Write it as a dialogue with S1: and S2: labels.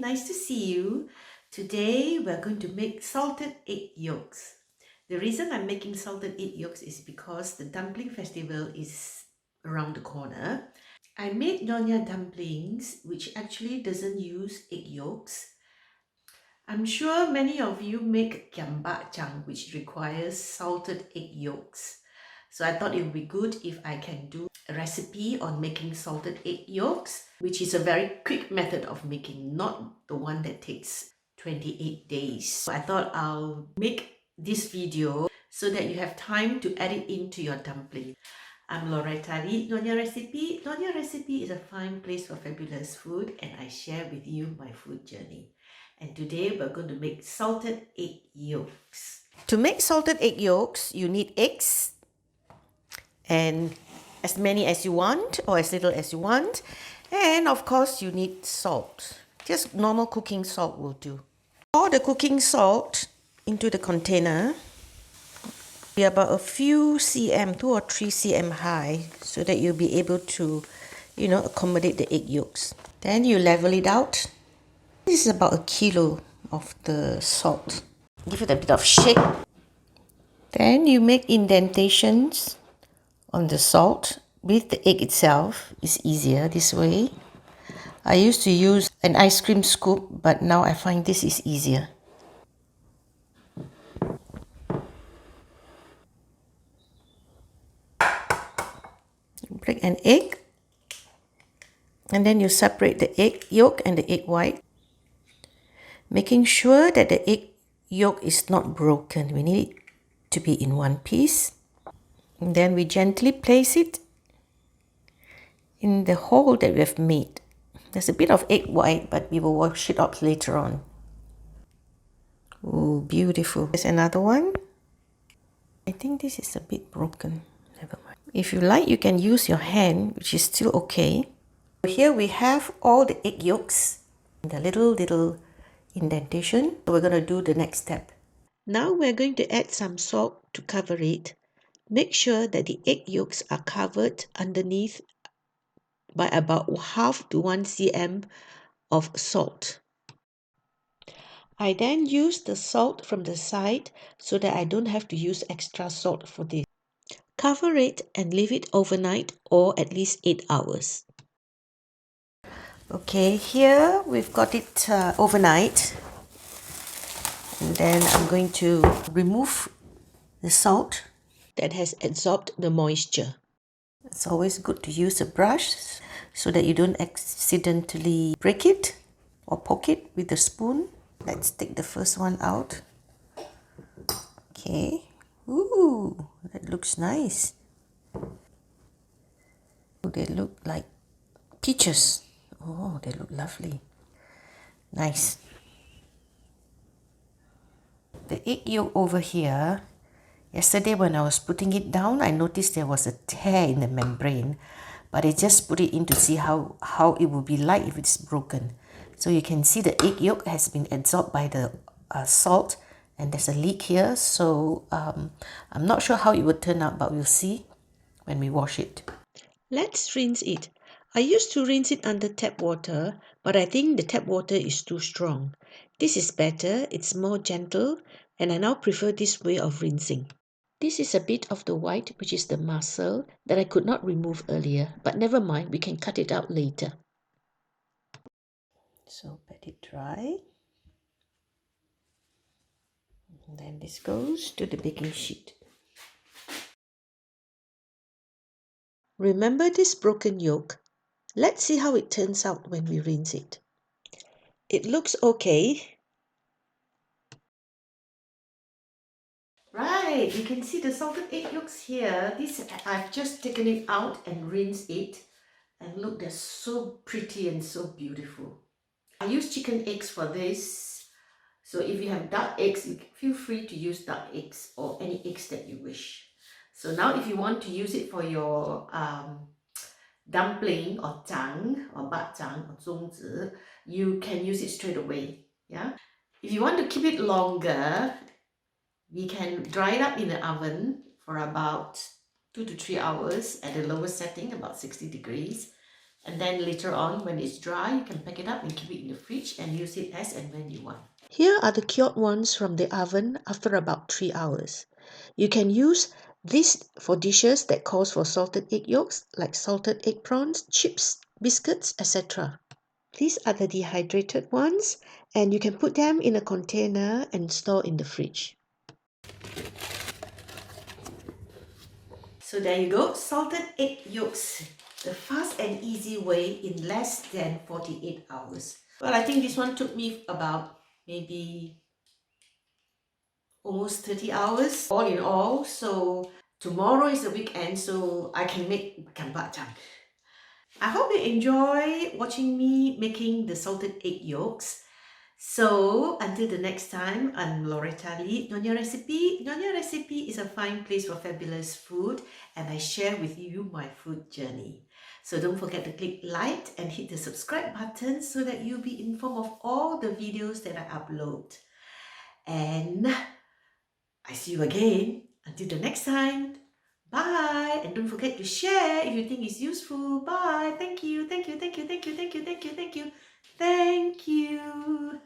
S1: nice to see you. Today we're going to make salted egg yolks. The reason I'm making salted egg yolks is because the dumpling festival is around the corner. I made Nyonya dumplings, which actually doesn't use egg yolks. I'm sure many of you make Kiam Bak Chang, which requires salted egg yolks. So I thought it would be good if I can do a recipe on making salted egg yolks, which is a very quick method of making, not the one that takes 28 days. So I thought I'll make this video so that you have time to add it into your dumpling. I'm Loretta Lee, Nyonya Recipe. Nyonya Recipe is a fine place for fabulous food, and I share with you my food journey. And today we're going to make salted egg yolks. To make salted egg yolks, you need eggs, and as many as you want or as little as you want. And of course you need salt. Just normal cooking salt will do. Pour the cooking salt into the container. Be about a few cm, 2 or 3 cm high, so that you'll be able to, accommodate the egg yolks. Then you level it out. This is about 1 kilo of the salt. Give it a bit of shake. Then you make indentations on the salt with the egg itself. Is easier this way. I used to use an ice cream scoop, but now I find this is easier. Break an egg, and then you separate the egg yolk and the egg white, making sure that the egg yolk is not broken. We need it to be in one piece. And then we gently place it in the hole that we have made. There's a bit of egg white, but we will wash it up later on. Oh, beautiful. There's another one. I think this is a bit broken. Never mind. If you like, you can use your hand, which is still okay. Here we have all the egg yolks in the little indentation. So we're going to do the next step. Now we're going to add some salt to cover it. Make sure that the egg yolks are covered underneath by about 0.5 to 1 cm of salt. I then use the salt from the side so that I don't have to use extra salt for this. Cover it and leave it overnight, or at least 8 hours. Okay, here we've got it overnight. And then I'm going to remove the salt that has absorbed the moisture. It's always good to use a brush so that you don't accidentally break it or poke it with a spoon. Let's take the first one out. Okay. Ooh, that looks nice. They look like peaches. Oh, they look lovely. Nice. The egg yolk over here, yesterday when I was putting it down, I noticed there was a tear in the membrane, but I just put it in to see how it would be like if it's broken. So you can see the egg yolk has been absorbed by the salt, and there's a leak here. So I'm not sure how it would turn out, but we'll see when we wash it. Let's rinse it. I used to rinse it under tap water, but I think the tap water is too strong. This is better, it's more gentle, and I now prefer this way of rinsing. This is a bit of the white, which is the muscle that I could not remove earlier, but never mind, we can cut it out later. So let it dry. And then this goes to the baking sheet. Remember this broken yolk? Let's see how it turns out when we rinse it. It looks okay. Right, you can see the salted egg yolks here. This, I've just taken it out and rinsed it. And look, they're so pretty and so beautiful. I use chicken eggs for this. So if you have duck eggs, you feel free to use duck eggs or any eggs that you wish. So now if you want to use it for your dumpling or chang or bak chang or zong, you can use it straight away. Yeah. If you want to keep it longer, we can dry it up in the oven for about 2 to 3 hours at the lower setting, about 60 degrees. And then later on, when it's dry, you can pack it up and keep it in the fridge and use it as and when you want. Here are the cured ones from the oven after about 3 hours. You can use this for dishes that calls for salted egg yolks, like salted egg prawns, chips, biscuits, etc. These are the dehydrated ones, and you can put them in a container and store in the fridge. So there you go, salted egg yolks. The fast and easy way in less than 48 hours. Well, I think this one took me about maybe almost 30 hours all in all. So tomorrow is the weekend, so I can make Kiam Bak Chang. I hope you enjoy watching me making the salted egg yolks. So until the next time, I'm Loretta Lee, Nyonya Recipe. Nyonya Recipe is a fine place for fabulous food, and I share with you my food journey. So don't forget to click like and hit the subscribe button so that you'll be informed of all the videos that I upload. And I see you again. Until the next time. Bye. And don't forget to share if you think it's useful. Bye. Thank you. Thank you. Thank you. Thank you. Thank you. Thank you. Thank you. Thank you.